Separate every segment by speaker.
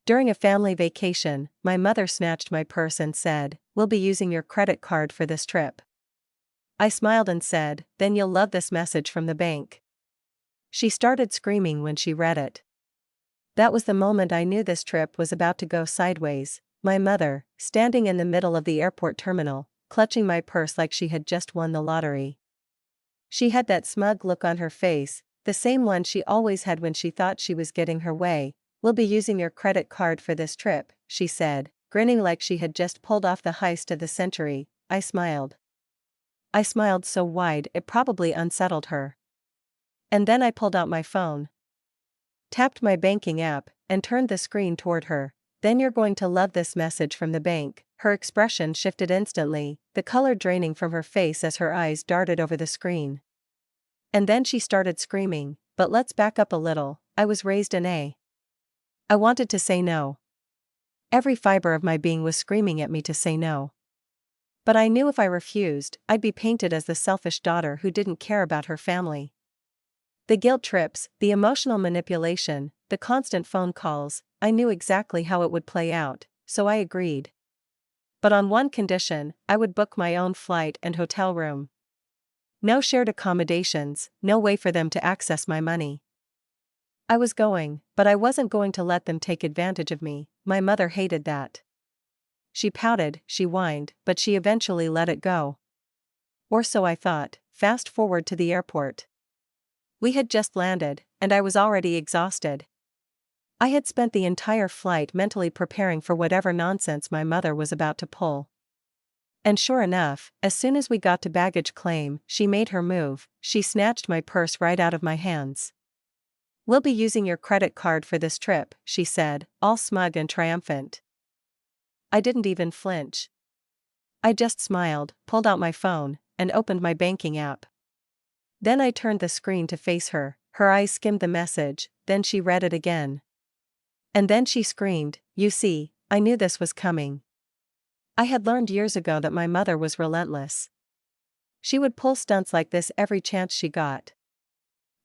Speaker 1: During a family vacation, my mother snatched my purse and said, "We'll be using your credit card for this trip." I smiled and said, "Then you'll love this message from the bank." She started screaming when she read it. That was the moment I knew this trip was about to go sideways. My mother, standing in the middle of the airport terminal, clutching my purse like she had just won the lottery. She had that smug look on her face, the same one she always had when she thought she was getting her way. "We'll be using your credit card for this trip," she said, grinning like she had just pulled off the heist of the century. I smiled. I smiled so wide it probably unsettled her. And then I pulled out my phone, tapped my banking app, and turned the screen toward her. "Then you're going to love this message from the bank." Her expression shifted instantly, the color draining from her face as her eyes darted over the screen. And then she started screaming, but let's back up a little. I was raised in a. I wanted to say no. Every fiber of my being was screaming at me to say no. But I knew if I refused, I'd be painted as the selfish daughter who didn't care about her family. The guilt trips, the emotional manipulation, the constant phone calls, I knew exactly how it would play out, so I agreed. But on one condition, I would book my own flight and hotel room. No shared accommodations, no way for them to access my money. I was going, but I wasn't going to let them take advantage of me. My mother hated that. She pouted, she whined, but she eventually let it go. Or so I thought. Fast forward to the airport. We had just landed, and I was already exhausted. I had spent the entire flight mentally preparing for whatever nonsense my mother was about to pull. And sure enough, as soon as we got to baggage claim, she made her move. She snatched my purse right out of my hands. "We'll be using your credit card for this trip," she said, all smug and triumphant. I didn't even flinch. I just smiled, pulled out my phone, and opened my banking app. Then I turned the screen to face her. Her eyes skimmed the message, then she read it again. And then she screamed, "You see, I knew this was coming." I had learned years ago that my mother was relentless. She would pull stunts like this every chance she got.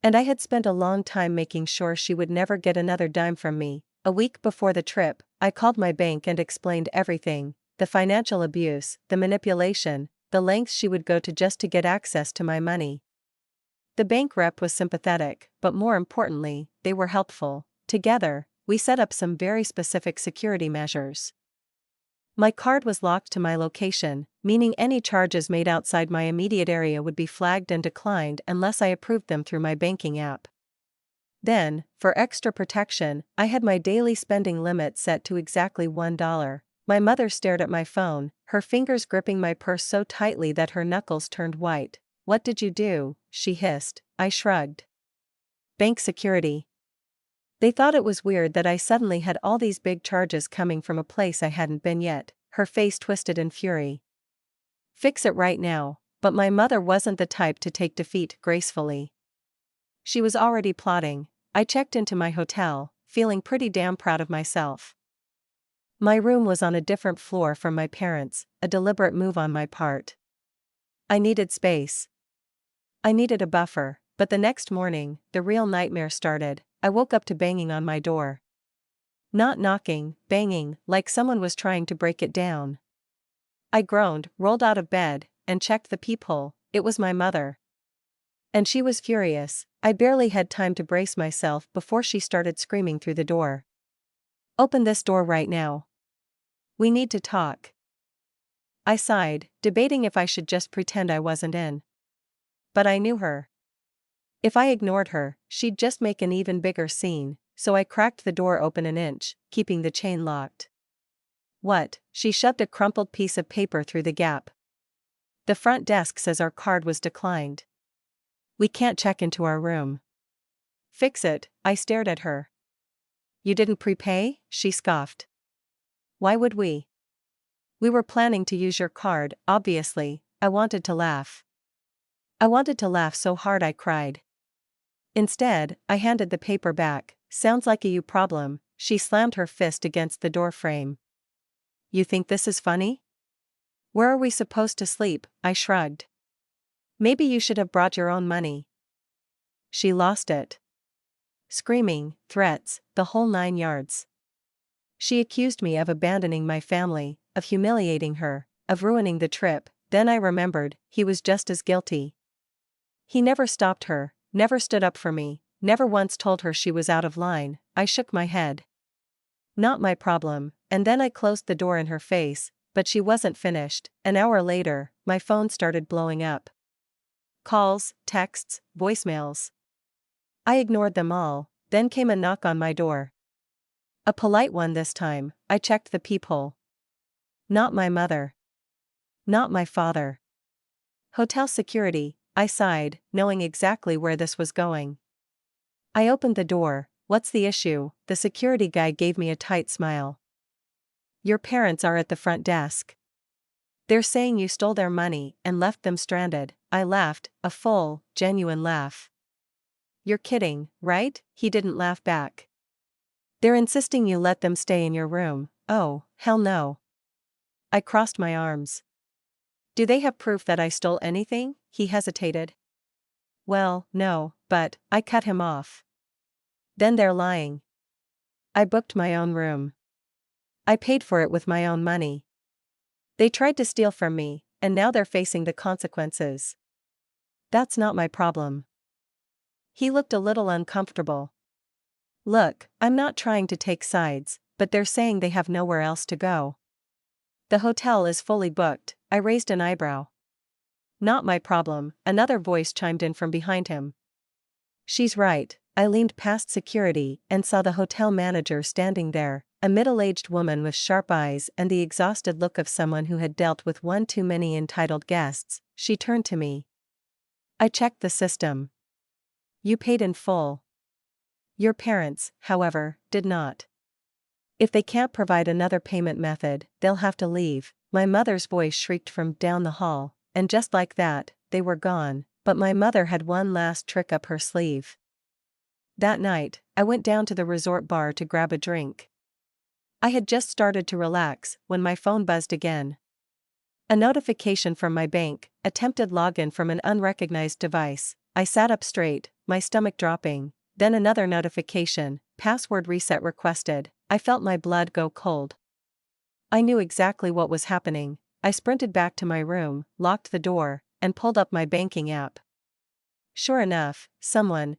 Speaker 1: And I had spent a long time making sure she would never get another dime from me. A week before the trip, I called my bank and explained everything: the financial abuse, the manipulation, the lengths she would go to just to get access to my money. The bank rep was sympathetic, but more importantly, they were helpful. Together, we set up some very specific security measures. My card was locked to my location, meaning any charges made outside my immediate area would be flagged and declined unless I approved them through my banking app. Then, for extra protection, I had my daily spending limit set to exactly $1. My mother stared at my phone, her fingers gripping my purse so tightly that her knuckles turned white. "What did you do?" she hissed. I shrugged. "Bank security." They thought it was weird that I suddenly had all these big charges coming from a place I hadn't been yet. Her face twisted in fury. "Fix it right now." But my mother wasn't the type to take defeat gracefully. She was already plotting. I checked into my hotel, feeling pretty damn proud of myself. My room was on a different floor from my parents', a deliberate move on my part. I needed space. I needed a buffer, but the next morning, the real nightmare started. I woke up to banging on my door. Not knocking, banging, like someone was trying to break it down. I groaned, rolled out of bed, and checked the peephole. It was my mother. And she was furious. I barely had time to brace myself before she started screaming through the door. "Open this door right now. We need to talk." I sighed, debating if I should just pretend I wasn't in. But I knew her. If I ignored her, she'd just make an even bigger scene, so I cracked the door open an inch, keeping the chain locked. "What?" She shoved a crumpled piece of paper through the gap. "The front desk says our card was declined. We can't check into our room." "Fix it." I stared at her. "You didn't prepay?" she scoffed. "Why would we? We were planning to use your card, obviously." I wanted to laugh. I wanted to laugh so hard I cried. Instead, I handed the paper back. "Sounds like a you problem." She slammed her fist against the door frame. "You think this is funny? Where are we supposed to sleep?" I shrugged. "Maybe you should have brought your own money." She lost it. Screaming, threats, the whole 9 yards. She accused me of abandoning my family, of humiliating her, of ruining the trip. Then I remembered, he was just as guilty. He never stopped her, never stood up for me, never once told her she was out of line. I shook my head. Not my problem, and then I closed the door in her face, but she wasn't finished. An hour later, my phone started blowing up. Calls, texts, voicemails. I ignored them all. Then came a knock on my door. A polite one this time. I checked the peephole. Not my mother. Not my father. Hotel security, I sighed, knowing exactly where this was going. I opened the door. What's the issue? The security guy gave me a tight smile. Your parents are at the front desk. They're saying you stole their money and left them stranded. I laughed, a full, genuine laugh. You're kidding, right? He didn't laugh back. They're insisting you let them stay in your room. Oh, hell no. I crossed my arms. Do they have proof that I stole anything? He hesitated. Well, no, but I cut him off. Then they're lying. I booked my own room. I paid for it with my own money. They tried to steal from me, and now they're facing the consequences. That's not my problem. He looked a little uncomfortable. Look, I'm not trying to take sides, but they're saying they have nowhere else to go. The hotel is fully booked. I raised an eyebrow. Not my problem, another voice chimed in from behind him. She's right. I leaned past security and saw the hotel manager standing there, a middle-aged woman with sharp eyes and the exhausted look of someone who had dealt with one too many entitled guests. She turned to me. I checked the system. You paid in full. Your parents, however, did not. If they can't provide another payment method, they'll have to leave. My mother's voice shrieked from down the hall, and just like that, they were gone. But my mother had one last trick up her sleeve. That night, I went down to the resort bar to grab a drink. I had just started to relax when my phone buzzed again. A notification from my bank, attempted login from an unrecognized device. I sat up straight, my stomach dropping. Then another notification, password reset requested. I felt my blood go cold. I knew exactly what was happening. I sprinted back to my room, locked the door, and pulled up my banking app. Sure enough, someone,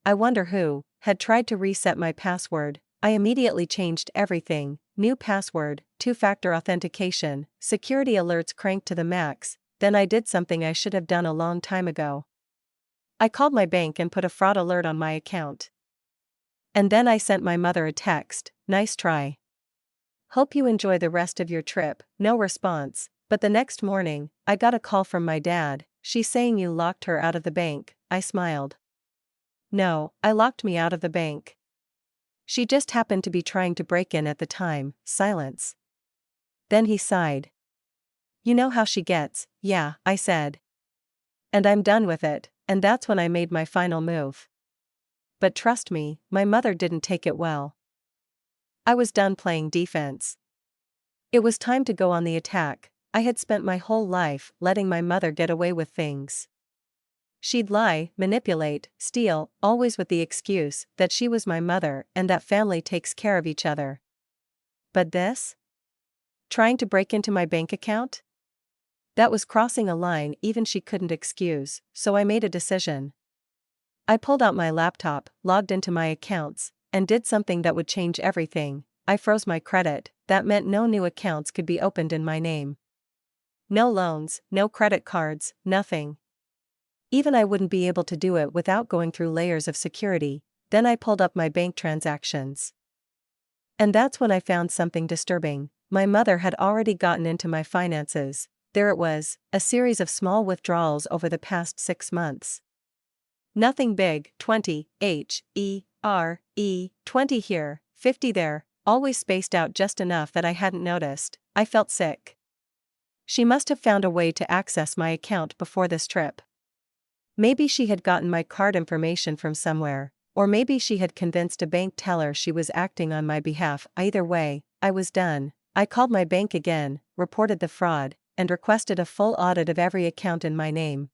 Speaker 1: I wonder who, had tried to reset my password. I immediately changed everything. New password, two-factor authentication, security alerts cranked to the max. Then I did something I should have done a long time ago. I called my bank and put a fraud alert on my account. And then I sent my mother a text, nice try. Hope you enjoy the rest of your trip. No response, but the next morning, I got a call from my dad. She's saying you locked her out of the bank. I smiled. No, I locked me out of the bank. She just happened to be trying to break in at the time. Silence. Then he sighed. You know how she gets. Yeah, I said. And I'm done with it, and that's when I made my final move. But trust me, my mother didn't take it well. I was done playing defense. It was time to go on the attack. I had spent my whole life letting my mother get away with things. She'd lie, manipulate, steal, always with the excuse that she was my mother and that family takes care of each other. But this? Trying to break into my bank account? That was crossing a line even she couldn't excuse, so I made a decision. I pulled out my laptop, logged into my accounts, and did something that would change everything. I froze my credit. That meant no new accounts could be opened in my name. No loans, no credit cards, nothing. Even I wouldn't be able to do it without going through layers of security. Then I pulled up my bank transactions. And that's when I found something disturbing. My mother had already gotten into my finances. There it was, a series of small withdrawals over the past 6 months. Nothing big, 20, H-E-R-E, 20 here, 50 there, always spaced out just enough that I hadn't noticed. I felt sick. She must have found a way to access my account before this trip. Maybe she had gotten my card information from somewhere, or maybe she had convinced a bank teller she was acting on my behalf. Either way, I was done. I called my bank again, reported the fraud, and requested a full audit of every account in my name.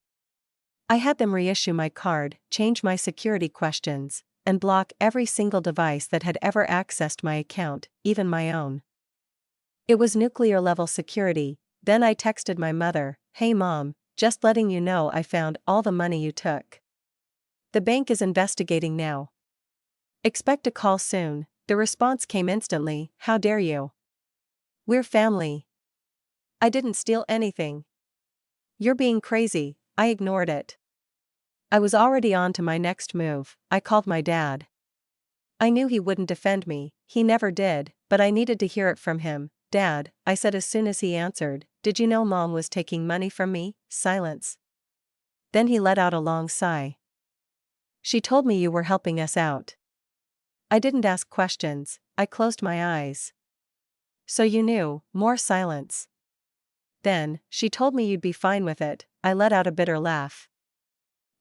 Speaker 1: I had them reissue my card, change my security questions, and block every single device that had ever accessed my account, even my own. It was nuclear-level security. Then I texted my mother, "Hey mom, just letting you know I found all the money you took. The bank is investigating now. Expect a call soon." The response came instantly, "How dare you? We're family. I didn't steal anything. You're being crazy." I ignored it. I was already on to my next move. I called my dad. I knew he wouldn't defend me, he never did, but I needed to hear it from him. "Dad," I said as soon as he answered, "did you know Mom was taking money from me?" Silence. Then he let out a long sigh. "She told me you were helping us out." I didn't ask questions, I closed my eyes. "So you knew." More silence. "Then, she told me you'd be fine with it." I let out a bitter laugh.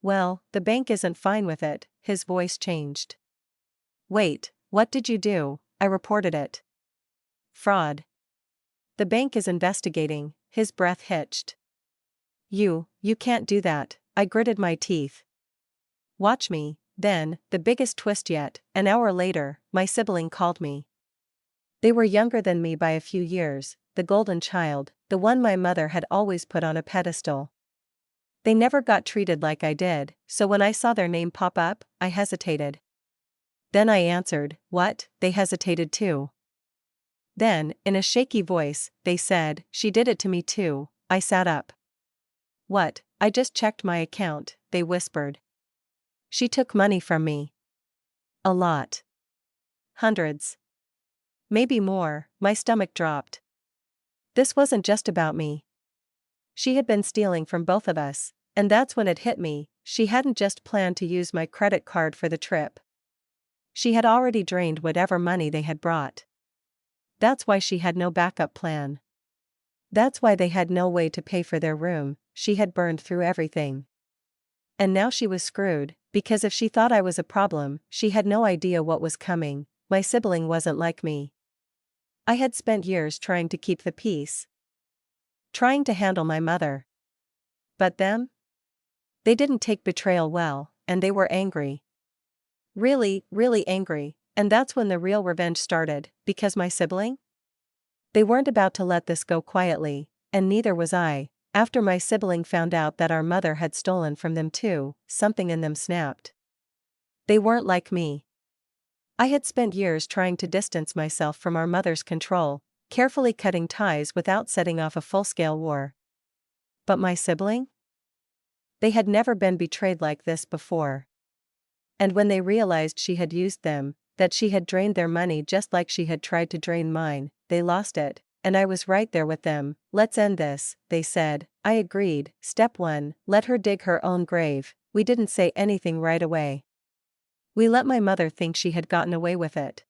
Speaker 1: "Well, the bank isn't fine with it." His voice changed. "Wait, what did you do?" I reported it. "Fraud. The bank is investigating." His breath hitched. You can't do that." I gritted my teeth. "Watch me." Then, the biggest twist yet, an hour later, my sibling called me. They were younger than me by a few years, the golden child, the one my mother had always put on a pedestal. They never got treated like I did, so when I saw their name pop up, I hesitated. Then I answered, "What?" They hesitated too. Then, in a shaky voice, they said, "She did it to me too." I sat up. "What?" "I just checked my account," they whispered. "She took money from me. A lot. Hundreds. Maybe more." My stomach dropped. This wasn't just about me. She had been stealing from both of us, and that's when it hit me. She hadn't just planned to use my credit card for the trip. She had already drained whatever money they had brought. That's why she had no backup plan. That's why they had no way to pay for their room. She had burned through everything. And now she was screwed, because if she thought I was a problem, she had no idea what was coming. My sibling wasn't like me. I had spent years trying to keep the peace. Trying to handle my mother. But them? They didn't take betrayal well, and they were angry. Really, really angry, and that's when the real revenge started. Because my sibling? They weren't about to let this go quietly, and neither was I. After my sibling found out that our mother had stolen from them too, something in them snapped. They weren't like me. I had spent years trying to distance myself from our mother's control, carefully cutting ties without setting off a full-scale war. But my sibling? They had never been betrayed like this before. And when they realized she had used them, that she had drained their money just like she had tried to drain mine, they lost it, and I was right there with them. "Let's end this," they said. I agreed. Step 1, let her dig her own grave. We didn't say anything right away. We let my mother think she had gotten away with it.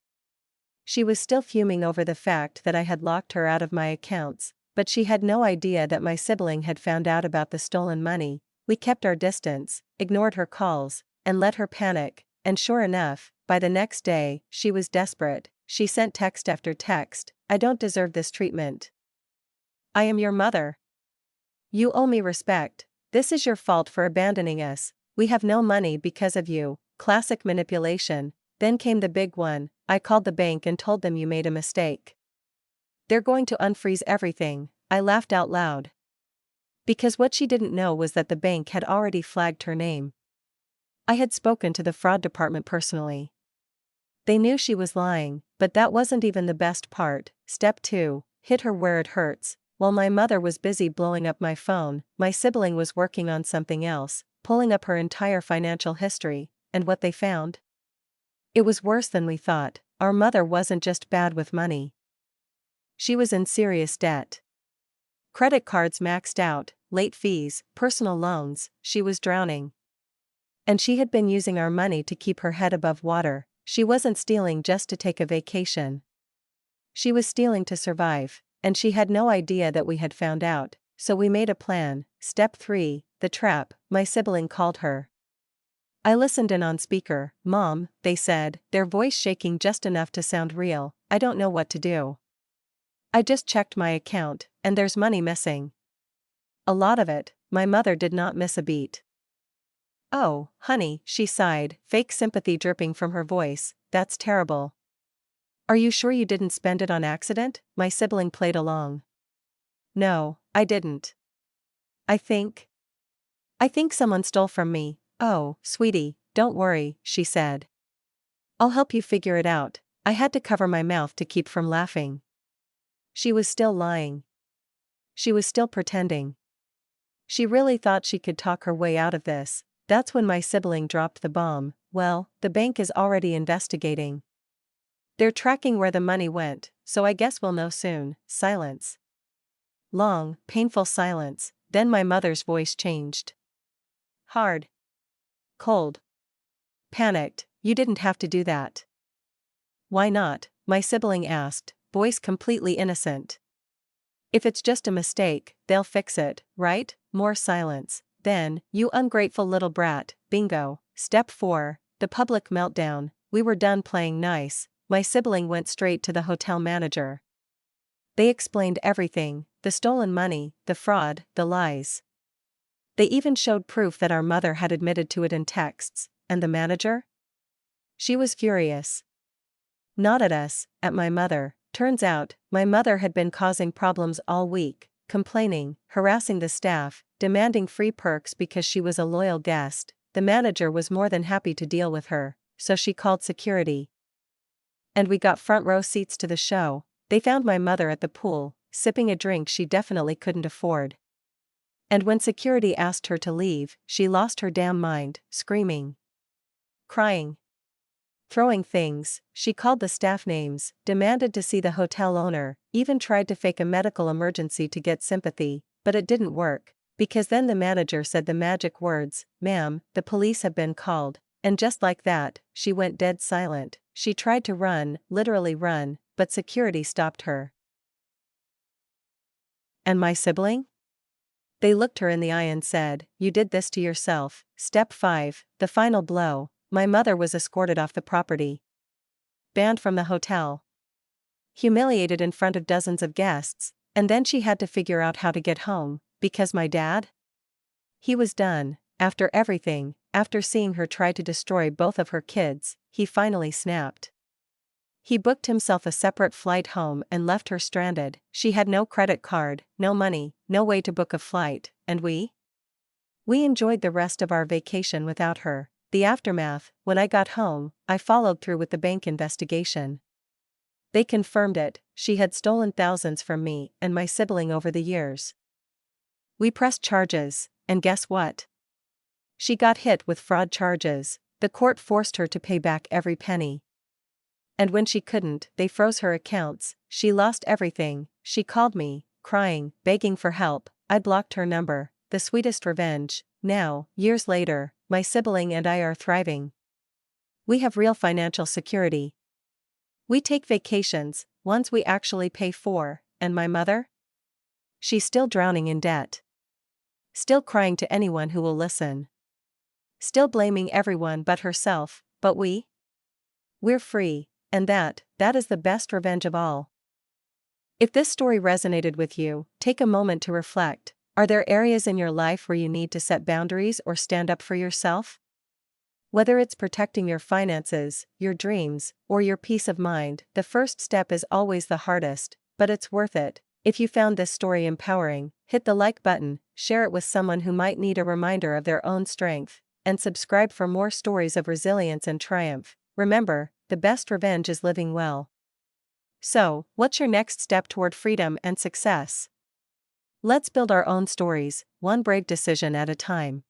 Speaker 1: She was still fuming over the fact that I had locked her out of my accounts, but she had no idea that my sibling had found out about the stolen money. We kept our distance, ignored her calls, and let her panic, and sure enough, by the next day, she was desperate. She sent text after text, "I don't deserve this treatment. I am your mother. You owe me respect. This is your fault for abandoning us. We have no money because of you." Classic manipulation. Then came the big one. I called the bank and told them, "You made a mistake. They're going to unfreeze everything." I laughed out loud. Because what she didn't know was that the bank had already flagged her name. I had spoken to the fraud department personally. They knew she was lying, but that wasn't even the best part. Step 2, hit her where it hurts. While my mother was busy blowing up my phone, my sibling was working on something else, pulling up her entire financial history, and what they found? It was worse than we thought. Our mother wasn't just bad with money. She was in serious debt. Credit cards maxed out, late fees, personal loans, she was drowning. And she had been using our money to keep her head above water. She wasn't stealing just to take a vacation. She was stealing to survive, and she had no idea that we had found out, so we made a plan. Step 3, the trap. My sibling called her. I listened in on speaker. "Mom," they said, their voice shaking just enough to sound real, "I don't know what to do. I just checked my account, and there's money missing. A lot of it." My mother did not miss a beat. Oh, honey, she sighed, fake sympathy dripping from her voice. That's terrible. Are you sure you didn't spend it on accident? My sibling played along. No, I didn't. I think. I think someone stole from me. Oh, sweetie, don't worry, she said. I'll help you figure it out. I had to cover my mouth to keep from laughing. She was still lying. She was still pretending. She really thought she could talk her way out of this. That's when my sibling dropped the bomb. Well, the bank is already investigating. They're tracking where the money went, so I guess we'll know soon. Silence. Long, painful silence, then my mother's voice changed. Hard. Cold. Panicked. You didn't have to do that. Why not? My sibling asked, voice completely innocent. If it's just a mistake, they'll fix it, right? More silence. Then, you ungrateful little brat, bingo. Step 4, the public meltdown. We were done playing nice. My sibling went straight to the hotel manager. They explained everything, the stolen money, the fraud, the lies. They even showed proof that our mother had admitted to it in texts. And the manager? She was furious. Not at us, at my mother. Turns out, my mother had been causing problems all week, complaining, harassing the staff, demanding free perks because she was a loyal guest. The manager was more than happy to deal with her, so she called security. And we got front row seats to the show. They found my mother at the pool, sipping a drink she definitely couldn't afford. And when security asked her to leave, she lost her damn mind, screaming, crying, throwing things. She called the staff names, demanded to see the hotel owner, even tried to fake a medical emergency to get sympathy, but it didn't work, because then the manager said the magic words, "Ma'am, the police have been called," and just like that, she went dead silent. She tried to run, literally run, but security stopped her. And my sibling? They looked her in the eye and said, "You did this to yourself." Step 5, the final blow. My mother was escorted off the property. Banned from the hotel. Humiliated in front of dozens of guests, and then she had to figure out how to get home, because my dad? He was done. After everything, after seeing her try to destroy both of her kids, he finally snapped. He booked himself a separate flight home and left her stranded. She had no credit card, no money, no way to book a flight, and we enjoyed the rest of our vacation without her. The aftermath: when I got home, I followed through with the bank investigation. They confirmed it, she had stolen thousands from me and my sibling over the years. We pressed charges, and guess what? She got hit with fraud charges. The court forced her to pay back every penny. And when she couldn't, they froze her accounts. She lost everything. She called me, crying, begging for help. I blocked her number. The sweetest revenge. Now, years later, my sibling and I are thriving. We have real financial security. We take vacations, ones we actually pay for, and my mother? She's still drowning in debt. Still crying to anyone who will listen. Still blaming everyone but herself, but we're free, and that is the best revenge of all. If this story resonated with you, take a moment to reflect. Are there areas in your life where you need to set boundaries or stand up for yourself? Whether it's protecting your finances, your dreams, or your peace of mind, the first step is always the hardest, but it's worth it. If you found this story empowering, hit the like button, share it with someone who might need a reminder of their own strength, and subscribe for more stories of resilience and triumph. Remember, the best revenge is living well. So, what's your next step toward freedom and success? Let's build our own stories, one brave decision at a time.